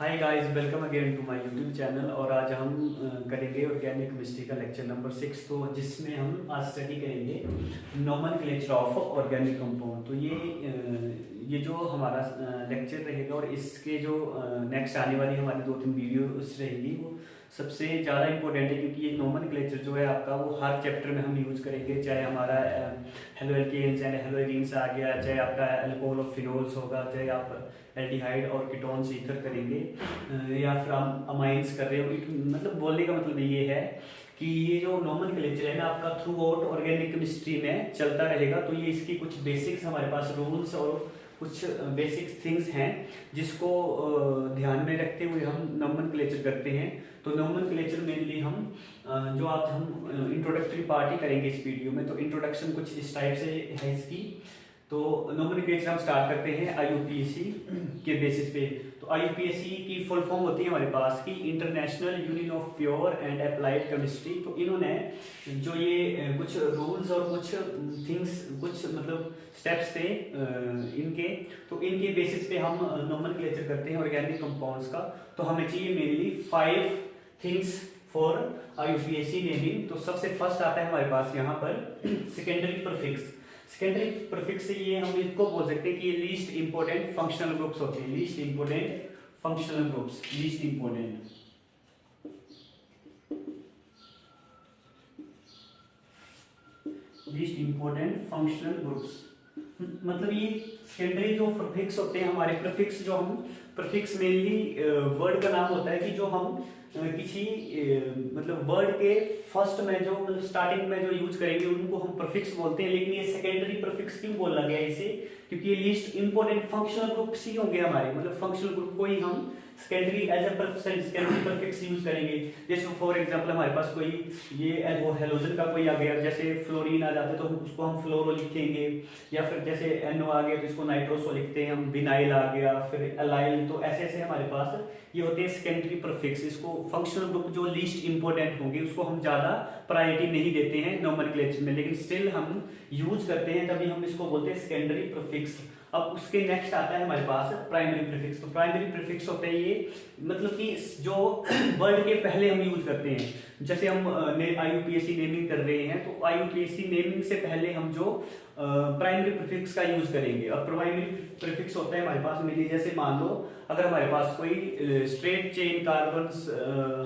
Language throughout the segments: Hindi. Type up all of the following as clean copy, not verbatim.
Hi guys, welcome again to my YouTube channel. और आज हम करेंगे ऑर्गेनिक केमिस्ट्री का लेक्चर नंबर 6, तो जिसमें हम आज स्टडी करेंगे नोमेनक्लेचर ऑफ ऑर्गेनिक कंपाउंड। तो ये जो हमारा लेक्चर रहेगा और इसके जो नेक्स्ट आने वाली हमारी 2-3 वीडियोस रहेगी वो सबसे ज़्यादा इंपॉर्टेंट है, क्योंकि ये नोमेनक्लेचर जो है आपका वो हर चैप्टर में हम यूज़ करेंगे। चाहे हमारा halo alkanes and halo arenes आ गया, चाहे आपका अल्कोहल और फिनोल्स होगा, चाहे आप एल्डिहाइड और कीटोन्स ईथर करेंगे, या फिर हम अमाइंस कर रहे हो। मतलब बोलने का मतलब ये है कि ये जो नोमेनक्लेचर है ना आपका थ्रू आउट ऑर्गेनिक केमिस्ट्री में चलता रहेगा। तो ये इसकी कुछ बेसिक्स हमारे पास रूल्स और कुछ बेसिक थिंग्स हैं जिसको ध्यान में रखते हुए हम नोमेनक्लेचर करते हैं। तो नोमेनक्लेचर मेनली हम जो आज हम इंट्रोडक्टरी पार्ट ही करेंगे इस वीडियो में। तो इंट्रोडक्शन कुछ इस टाइप से है इसकी। तो नोमेनक्लेचर हम स्टार्ट करते हैं आईयूपीएसी के बेसिस पे। तो आईयूपीएसी की फुल फॉर्म होती है हमारे पास की international union of pure and applied chemistry. तो इन्होंने जो ये कुछ रूल्स और कुछ थिंग्स, कुछ मतलब स्टेप्स थे इनके, तो इनके बेसिस पे हम नोमेनक्लेचर करते हैं ऑर्गेनिक कंपाउंड्स का। तो हमें चाहिए mainly 5 things for IUPAC naming. तो सबसे फर्स्ट आता है हमारे पास यहाँ पर सेकेंडरी प्रीफिक्स। सेकेंडरी प्रीफिक्स से ये हम इसको बोल सकते हैं कि ये लीस्ट इंपॉर्टेंट फंक्शनल ग्रुप्स होते हैं। Least important functional groups, least important functional groups. मतलब ये सेकेंडरी जो प्रीफिक्स होते हैं हमारे, प्रीफिक्स जो हम प्रीफिक्स मेनली वर्ड का नाम होता है कि जो हम किसी मतलब वर्ड के फर्स्ट में जो मतलब स्टार्टिंग में जो यूज करेंगे उनको हम प्रीफिक्स बोलते हैं। लेकिन ये सेकेंडरी प्रीफिक्स क्यों बोला गया इसे? क्योंकि ये लीस्ट इंपॉर्टेंट फंक्शनल ग्रुप्स ही होंगे हमारे, मतलब फंक्शनल ग्रुप को ही हम secondary as a secondary prefix use करेंगे। जैसे फॉर एग्जांपल हमारे पास कोई ये वो हेलोजन का कोई आ गया, जैसे फ्लोरीन आ जाता है तो उसको हम फ्लोरो लिखेंगे, या फिर जैसे एनओ आ गया तो इसको नाइट्रोसो लिखते हैं हम, विनाइल आ गया, फिर एलाइल। तो ऐसे ऐसे हमारे पास ये होते हैं सेकेंडरी प्रीफिक्स। इसको फंक्शनल ग्रुप जो लीस्ट इंपॉर्टेंट होंगे उसको हम ज्यादा प्रायोरिटी नहीं देते हैं नोमेनक्लेचर में, लेकिन स्टिल हम यूज करते हैं, तभी हम इसको बोलते हैं सेकेंडरी प्रीफिक्स। अब उसके नेक्स्ट आता है हमारे पास प्राइमरी प्रीफिक्स। तो प्राइमरी प्रीफिक्स होते हैं ये मतलब कि जो वर्ड के पहले हम यूज करते हैं। जैसे हम आईयूपीएसी नेमिंग कर रहे हैं तो आईयूपीएसी नेमिंग से पहले हम जो प्राइमरी प्रीफिक्स का यूज करेंगे। अब प्राइमरी प्रीफिक्स होता है हमारे पास मिली, जैसे मान लो अगर हमारे पास कोई स्ट्रेट चेन कार्बन्स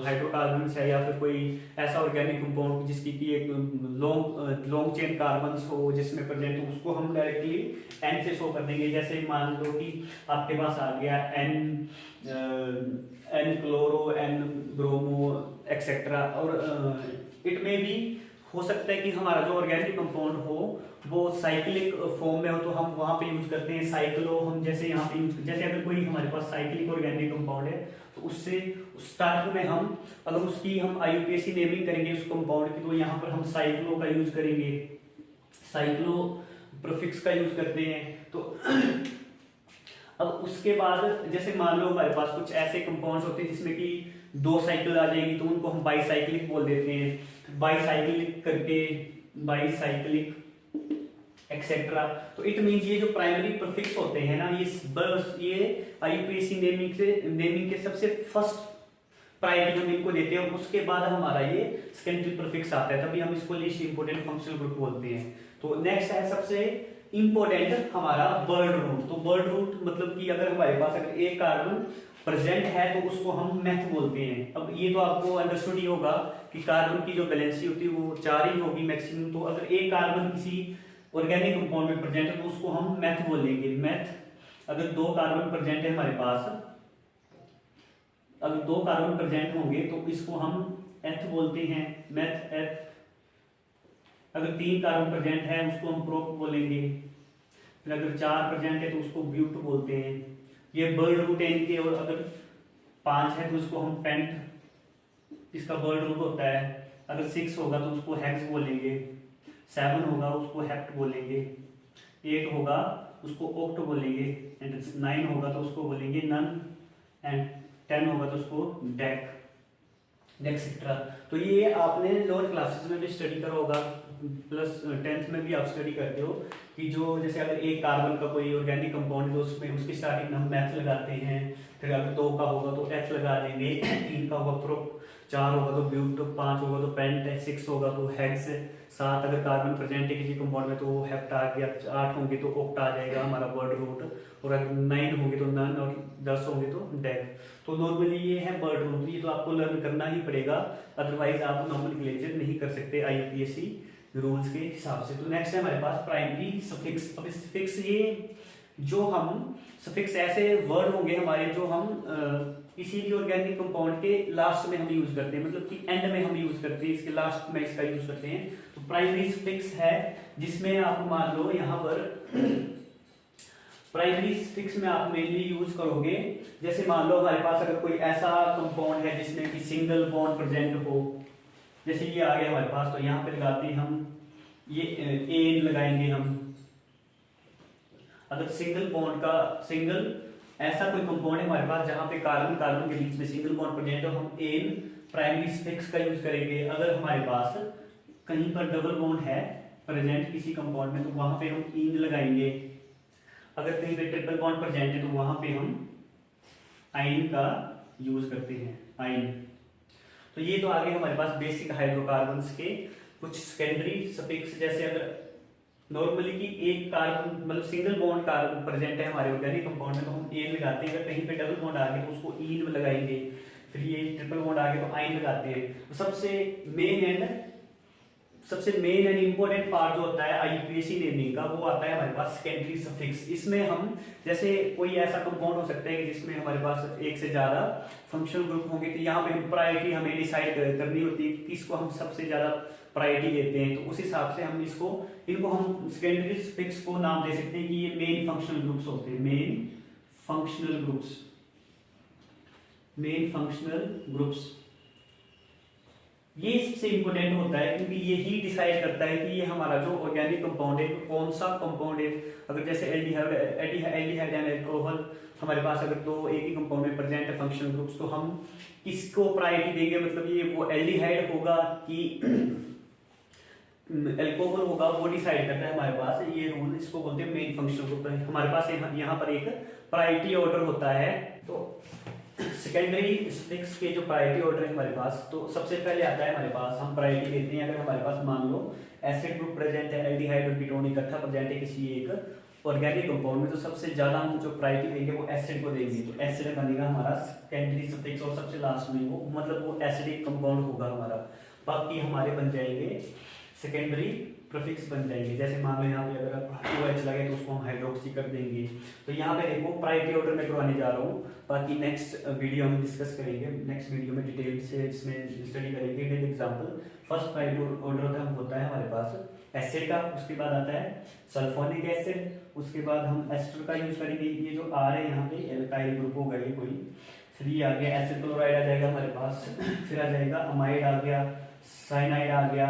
हाइड्रोकार्बन्स है, या फिर कोई ऐसा ऑर्गेनिक कंपाउंड जिसकी की एक लॉन्ग चेन कार्बन्स हो जिसमें प्रेजेंट हो, उसको हम डायरेक्टली एन से शो कर देंगे। जैसे मान लो कि आपके पास आ गया N chloro, N bromo etcetera. और इट में भी हो सकता है कि हमारा जो ऑर्गेनिक कंपाउंड हो वो साइक्लिक फॉर्म में हो, तो हम वहां पे यूज करते हैं साइक्लो। हम जैसे यहाँ पे यूज, जैसे अगर कोई हमारे पास साइक्लिक ऑर्गेनिक कंपाउंड है तो उससे स्टार्ट में हम अगर उसकी हम आईयूपीएसी नेमिंग करेंगे उस कंपाउंड की, तो यहाँ पर हम साइक्लो का यूज करेंगे, साइक्लो प्रीफिक्स का यूज करते हैं। तो अब उसके बाद जैसे मान लो हमारे पास कुछ ऐसे कंपाउंड्स होते हैं जिसमें कि 2 साइकिल आ जाएगी, तो उनको हम बाईसाइक्लिक बोल देते हैं। बाईसाइक्लिक करके बाईसाइक्लिक एक्सेट्रा। तो इट मींस ये जो प्राइमरी प्रीफिक्स होते हैं ना, ये आईयूपीएसी नेमिंग के सबसे फर्स्ट प्रायोरिटी हम इनको देते हैं। उसके बाद हमारा ये सेकेंडरी प्रीफिक्स आता है, तभी हम इसको लीस्ट इंपोर्टेंट फंक्शनल ग्रुप बोलते हैं। तो नेक्स्ट है सबसे इंपॉर्टेंट हमारा वर्ड रूट। तो वर्ड रूट मतलब कि अगर हमारे पास अगर एक कार्बन प्रेजेंट है तो उसको हम मेथ बोलते हैं। अब ये तो आपको अंडरस्टूड ही होगा कि कार्बन की जो वैलेंसी होती है वो 4 ही होगी मैक्सिमम। तो अगर एक कार्बन किसी ऑर्गेनिक कंपाउंड में प्रेजेंट है तो उसको हम मेथ बोलेंगे। मेथ। अगर 2 कार्बन प्रेजेंट है हमारे पास, अगर 2 कार्बन प्रेजेंट होंगे तो इसको हम एथ बोलते हैं, मेथ एथ। अगर 3 कार्बन प्रेजेंट है उसको हम प्रोप बोलेंगे। फिर अगर 4 प्रेजेंट है तो उसको ब्यूट बोलते हैं। ये वर्ड रूट है इनके। और अगर 5 है तो उसको हम पेंट, इसका वर्ड रूट होता है। अगर 6 होगा तो उसको हेक्स बोलेंगे, 7 होगा उसको हेप्ट बोलेंगे, 8 होगा उसको ओक्ट बोलेंगे, एंड 9 होगा तो उसको बोलेंगे नन, एंड 10 होगा तो उसको डेक एक्सेट्रा। तो ये आपने लोअर क्लासेस में भी स्टडी करा होगा प्लस 10th में भी आप स्टडी करते हो कि जो जैसे अगर एक कार्बन का कोई ऑर्गेनिक कंपाउंड है तो उसमें उसकी स्टार्टिंग में हम मैथ लगाते हैं, फिर अगर 2 का होगा तो एच लगा देंगे, 3 का होगा प्रोप, 4 होगा तो ब्यूट, 5 होगा तो पेंट, 6 होगा तो हेक्स, 7 अगर कार्बन प्रेजेंट है किसी कंपाउंड में तो वो हेप्टा आ गया, 8 होंगे तो ऑक्टा आ जाएगा हमारा वर्ड रूट, और अगर 9 होंगे तो नन, और 10 होंगे तो डेक। तो नॉर्मली ये है वर्ड रूट, ये तो आपको लर्न करना ही पड़ेगा, अदरवाइज आप नॉमेनक्लेचर नहीं कर सकते आईयूपीएससी रूल्स के हिसाब से। तो नेक्स्ट है हमारे पास प्राइमरी सफिक्स। अब सफिक्स ये जो हम सफिक्स ऐसे वर्ड होंगे हमारे जो हम किसी भी ऑर्गेनिक कंपाउंड के लास्ट में हम यूज करते हैं, मतलब कि एंड में हम यूज करते हैं, इसके लास्ट में इसका यूज करते हैं। तो प्राइमरी सफिक्स है जिसमें आप मान लो यहाँ पर प्राइमरी सफिक्स में आप मेनली यूज करोगे, जैसे मान लो हमारे पास अगर कोई ऐसा कंपाउंड है जिसमें कि सिंगल बॉन्ड प्रेजेंट हो, जैसे ये आ गया हमारे पास, तो यहाँ पे लगाते हैं हम ये एन लगाएंगे हम। अगर सिंगल बॉन्ड का सिंगल ऐसा कोई कंपाउंड है हमारे पास जहां पे कार्बन कार्बन के बीच में सिंगल बॉन्ड प्रेजेंट हो, हम एन प्राइमरी सफिक्स का यूज करेंगे। अगर हमारे पास कहीं पर डबल बॉन्ड है प्रेजेंट किसी कंपाउंड में तो वहां पे हम इन लगाएंगे। अगर कहीं पे ट्रिपल बॉन्ड प्रेजेंट है तो वहां पे हम आइन का यूज करते हैं, आइन। तो ये तो आगे हमारे पास बेसिक हाइड्रोकार्बन्स के कुछ सेकेंडरी सफिक्स, जैसे अगर नॉर्मली कि एक कार्बन मतलब सिंगल बॉन्ड कार्बन प्रेजेंट है हमारे ऑर्गेनिक कंपाउंड में तो हम एन लगाते हैं। अगर कहीं पे डबल बॉन्ड आ गए तो उसको इन लगाएंगे, फिर ये ट्रिपल बॉन्ड आ गए तो आइन लगाते हैं। तो सबसे मेन एंड इंपॉर्टेंट पार्ट जो होता है आईयूपीएसी नेमिंग का वो आता है हमारे पास सेकेंडरी सफिक्स। इसमें हम जैसे कोई ऐसा कंपाउंड हो सकता है कि जिसमें हमारे पास एक से ज्यादा फंक्शनल ग्रुप होंगे, तो यहाँ पे हम प्रायोरिटी हमें डिसाइड करनी होती है किसको हम सबसे ज्यादा प्रायोरिटी देते हैं। तो उस हिसाब से हम इनको हम सेकेंडरी सफिक्स को नाम दे सकते हैं कि ये मेन फंक्शनल ग्रुप्स होते हैं, मेन फंक्शनल ग्रुप्स। ये सबसे इंपॉर्टेंट होता है क्योंकि ये ही डिसाइड करता है कि ये हमारा जो ऑर्गेनिक कंपाउंड है कौन सा कंपाउंड है। अगर जैसे एल्डिहाइड एंड अल्कोहल हमारे पास अगर दो एक ही कंपाउंड में प्रेजेंट है फंक्शनल ग्रुप्स, तो हम किसको प्रायोरिटी देंगे, मतलब ये वो एल्डिहाइड होगा कि अल्कोहल होगा, वो डिसाइड करता है हमारे पास। ये रूल इसको बोलते हैं मेन फंक्शनल ग्रुप। हमारे पास यहाँ पर एक प्रायोरिटी ऑर्डर होता है। तो सेकेंडरी सफिक्स के जो प्रायोरिटी ऑर्डर है हमारे पास, तो सबसे पहले आता है हमारे पास हम प्रायोरिटी देते हैं अगर हमारे पास मान लो एसिड ग्रुप प्रेजेंट है, एल्डिहाइड और कीटोन इकट्ठा प्रेजेंट है किसी एक ऑर्गेनिक कंपाउंड में, तो सबसे ज्यादा हम जो प्रायोरिटी देंगे वो एसिड को देंगे। तो एसिड बनेगा हमारा सेकेंडरी सफिक्स, और सबसे लास्ट में वो मतलब वो एसिडिक कंपाउंड होगा हमारा। बाकी हमारे बन जाएंगे सेकेंडरी प्रीफिक्स बन जाएंगे। जैसे मान लो यहाँ पे अगर OH लगे तो उसको हम हाइड्रोक्सी कर देंगे। तो यहाँ पे देखो प्रायोरिटी ऑर्डर में करवाने जा रहा हूँ, बाकी नेक्स्ट वीडियो में डिस्कस करेंगे, नेक्स्ट वीडियो में डिटेल से इसमें स्टडी करेंगे। With example first priority order होता है हमारे पास एसिड का, उसके बाद आता है सल्फोनिक एसिड, उसके बाद हम एस्टर का यूज करेंगे। ये जो आ रहे हैं यहाँ पे एल्काइल ग्रुप होगा ये कोई, फिर ये आ गया एसिड क्लोराइड आ जाएगा हमारे पास, फिर आ जाएगा अमाइड आ गया, साइनाइड आ गया,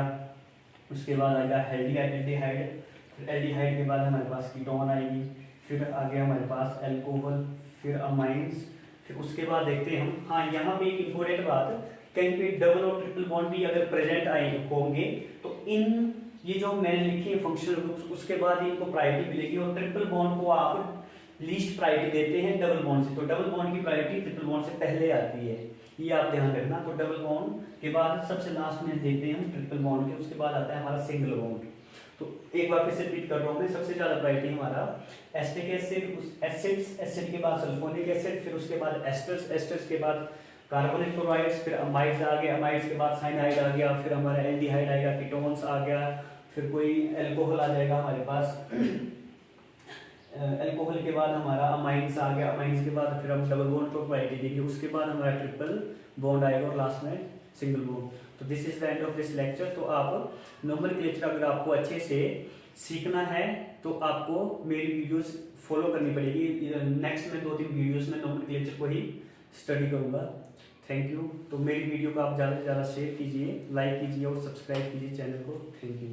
उसके बाद आएगा एल्डिहाइड, फिर एल्डिहाइड के बाद हमारे पास कीटोन आएगी, फिर आ गया हमारे पास अल्कोहल, फिर अमाइंस, फिर उसके बाद देखते हैं हम। हाँ, यहाँ पे एक इंपॉर्टेंट बात, कहीं पे डबल और ट्रिपल बॉन्ड भी अगर प्रेजेंट आए होंगे तो इन ये जो मैंने लिखी है फंक्शनल ग्रुप्स, उसके बाद इनको प्रायोरिटी मिलेगी। और ट्रिपल बॉन्ड को आप लीस्ट प्रायोरिटी देते हैं डबल बॉन्ड से, तो डबल बॉन्ड की प्रायोरिटी ट्रिपल बॉन्ड से पहले आती है, ये आप ध्यान रखना। तो डबल बॉन्ड के बाद सबसे लास्ट में देते हैं हम ट्रिपल बॉन्ड के, उसके बाद आता है हमारा सिंगल बॉन्ड। तो एक बार फिर से रिपीट कर रहा हूँ मैं, सबसे ज्यादा प्रायोरिटी हमारा एस्टिक एसिड, एसिड के बाद सल्फोनिक एसिड, फिर उसके बाद एस्टर्स, एस्टर्स के बाद कार्बोनिक क्लोराइड्स, फिर अमाइड्स आ गए, अमाइड्स के बाद साइनाइड आ गया, फिर हमारा एल्डिहाइड आएगा, कीटोन्स आ गया, फिर कोई अल्कोहल आ जाएगा हमारे पास, अल्कोहल के बाद हमारा अमाइंस आ गया, अमाइंस के बाद फिर हम डबल बॉन्ड को प्रायोरिटी देंगे, उसके बाद हमारा ट्रिपल बॉन्ड आएगा और लास्ट में सिंगल बॉन्ड। तो this is the end of this lecture. तो आप नोमेनक्लेचर अगर आपको अच्छे से सीखना है तो आपको मेरी वीडियोस फॉलो करनी पड़ेगी। नेक्स्ट में 2-3 वीडियोस में नोमेनक्लेचर को ही स्टडी करूंगा। Thank you. तो मेरी वीडियो को आप ज़्यादा से ज़्यादा शेयर कीजिए, लाइक कीजिए और सब्सक्राइब कीजिए चैनल को। Thank you.